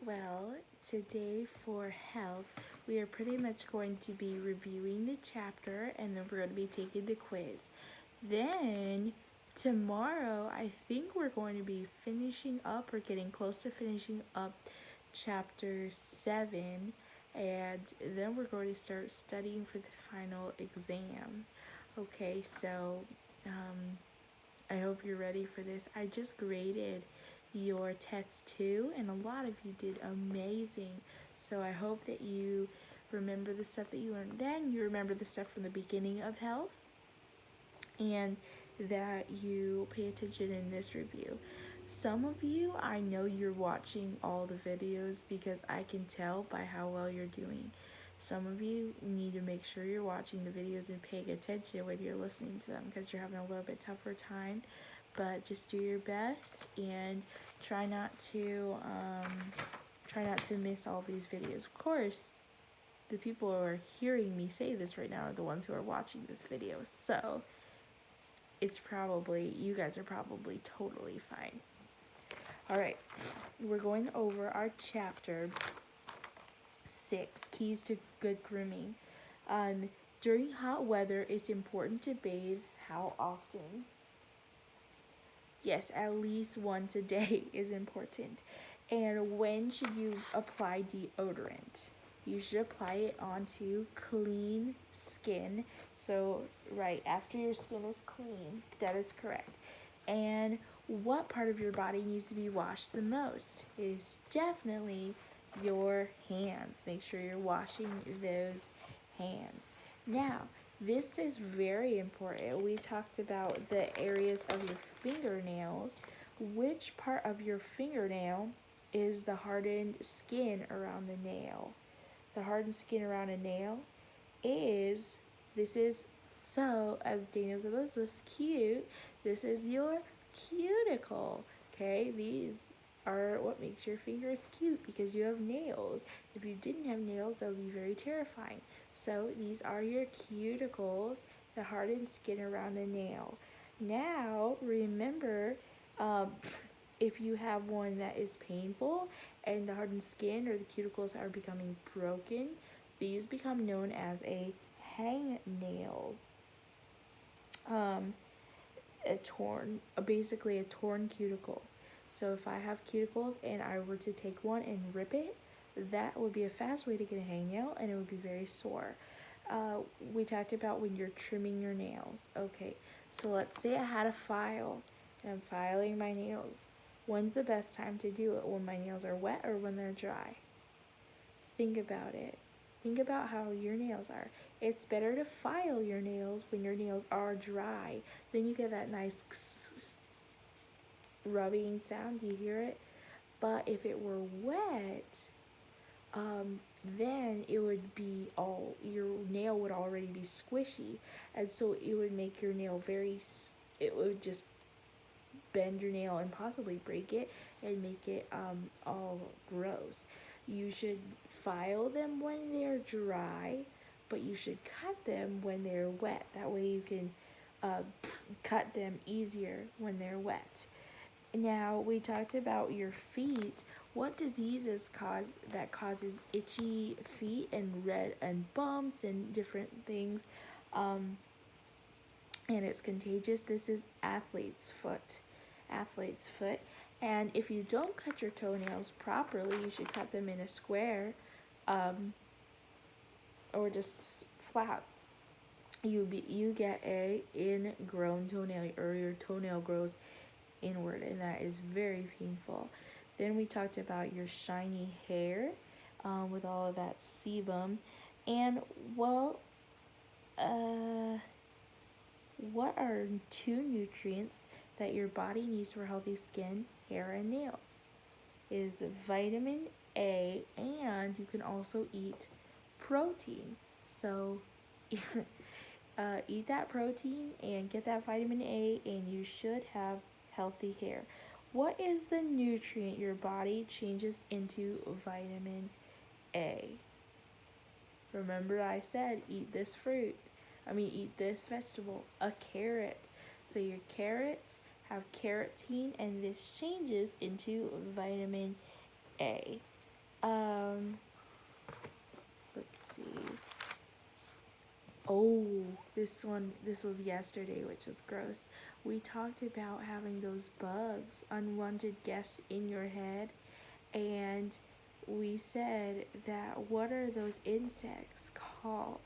Well, today for health, we are pretty much going to be reviewing the chapter and then we're going to be taking the quiz. Then, tomorrow, I think we're going to be finishing up or getting close to finishing up chapter 7, and then we're going to start studying for the final exam. Okay, so I hope you're ready for this. I just graded your test too, and a lot of you did amazing. So I hope that you remember the stuff that you learned then, you remember the stuff from the beginning of health, and that you pay attention in this review. Some of you, I know you're watching all the videos because I can tell by how well you're doing. Some of you need to make sure you're watching the videos and paying attention when you're listening to them because you're having a little bit tougher time. But just do your best and try not to miss all these videos. Of course, the people who are hearing me say this right now are the ones who are watching this video. So you guys are probably totally fine. All right, we're going over our chapter 6, Keys to Good Grooming. During hot weather, it's important to bathe how often? Yes, at least once a day is important. And when should you apply deodorant? You should apply it onto clean skin. So, right after your skin is clean, that is correct. And what part of your body needs to be washed the most? It is definitely your hands. Make sure you're washing those hands. Now, this is very important. We talked about the areas of your fingernails. Which part of your fingernail is the hardened skin around the nail? The hardened skin around a nail is, as Daniel said, this is cute. This is your cuticle. Okay, these are what makes your fingers cute because you have nails. If you didn't have nails, that would be very terrifying. So these are your cuticles, the hardened skin around the nail. Now, remember, if you have one that is painful and the hardened skin or the cuticles are becoming broken, these become known as a hangnail. Basically a torn cuticle. So if I have cuticles and I were to take one and rip it, that would be a fast way to get a hangnail and it would be very sore. We talked about when you're trimming your nails. Okay, so let's say I had a file and I'm filing my nails. When's the best time to do it? When my nails are wet or when they're dry? Think about it. Think about how your nails are. It's better to file your nails when your nails are dry. Then you get that nice rubbing sound. Do you hear it? But if it were wet, then it would be your nail would already be squishy, and so it would make your nail it would just bend your nail and possibly break it and make it all gross. You should file them when they're dry, but you should cut them when they're wet. That way you can cut them easier when they're wet. Now, we talked about your feet. What diseases causes itchy feet and red and bumps and different things? And it's contagious. This is athlete's foot. Athlete's foot. And if you don't cut your toenails properly, you should cut them in a square or just flat. You get a ingrown toenail, or your toenail grows inward, and that is very painful. Then we talked about your shiny hair with all of that sebum. And well, what are 2 nutrients that your body needs for healthy skin, hair, and nails? It is vitamin A, and you can also eat protein. So eat that protein and get that vitamin A, and you should have healthy hair. What is the nutrient your body changes into vitamin A? Remember I said eat this vegetable, a carrot. So your carrots have carotene, and this changes into vitamin A. Let's see. Oh, this was yesterday, which was gross. We talked about having those bugs, unwanted guests in your head, and we said that what are those insects called?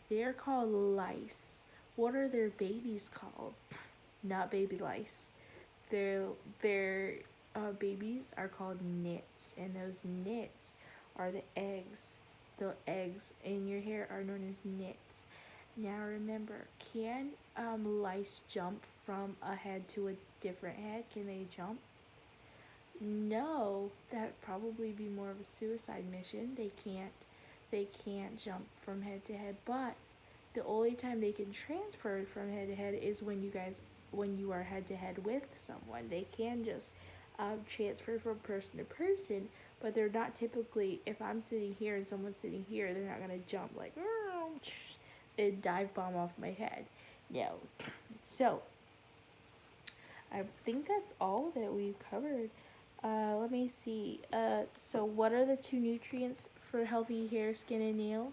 They're called lice. What are their babies called? Not baby lice. Their their babies are called nits, and those nits are the eggs. The eggs in your hair are known as nits. Now remember, can lice jump from a head to a different head? Can they jump? No, that'd probably be more of a suicide mission. They can't jump from head to head, but the only time they can transfer from head to head is when you are head to head with someone. They can just transfer from person to person, but they're not typically. If I'm sitting here and someone's sitting here, they're not gonna jump like and dive bomb off my head. No. So I think that's all that we've covered. Let me see. So what are the two nutrients for healthy hair, skin, and nails?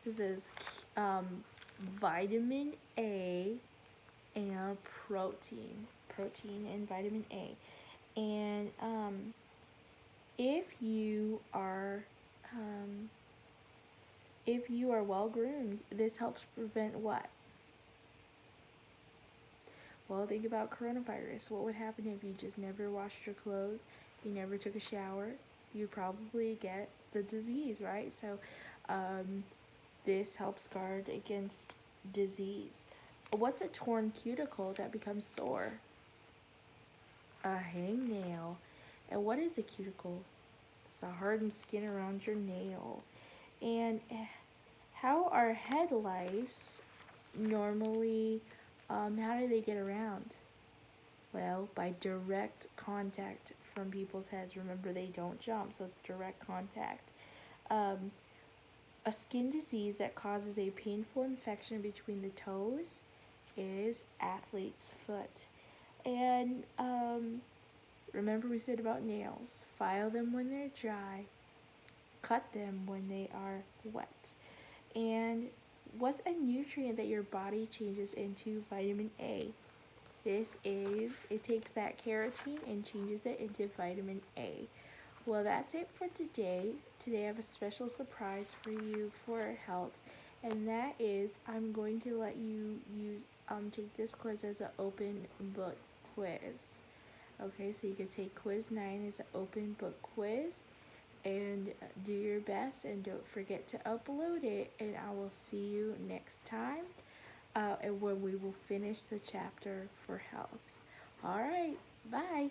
This is um, vitamin A and protein and vitamin A. And if you are um, if you are well groomed, this helps prevent what? Well, think about coronavirus. What would happen if you just never washed your clothes, you never took a shower? You'd probably get the disease, right? So, um, this helps guard against disease. What's a torn cuticle that becomes sore? A hangnail. And what is a cuticle? It's a hardened skin around your nail. And how are head lice normally, how do they get around? Well, by direct contact from people's heads. Remember, they don't jump, so it's direct contact. Um, a skin disease that causes a painful infection between the toes is athlete's foot. And remember, we said about nails. File them when they're dry, cut them when they are wet. And what's a nutrient that your body changes into? Vitamin A. It takes that carotene and changes it into vitamin A. Well, that's it for today. Today I have a special surprise for you for health, and that is I'm going to let you take this quiz as an open book quiz. Okay, so you can take quiz 9 as an open book quiz and do your best, and don't forget to upload it, and I will see you next time and when we will finish the chapter for health. All right, bye.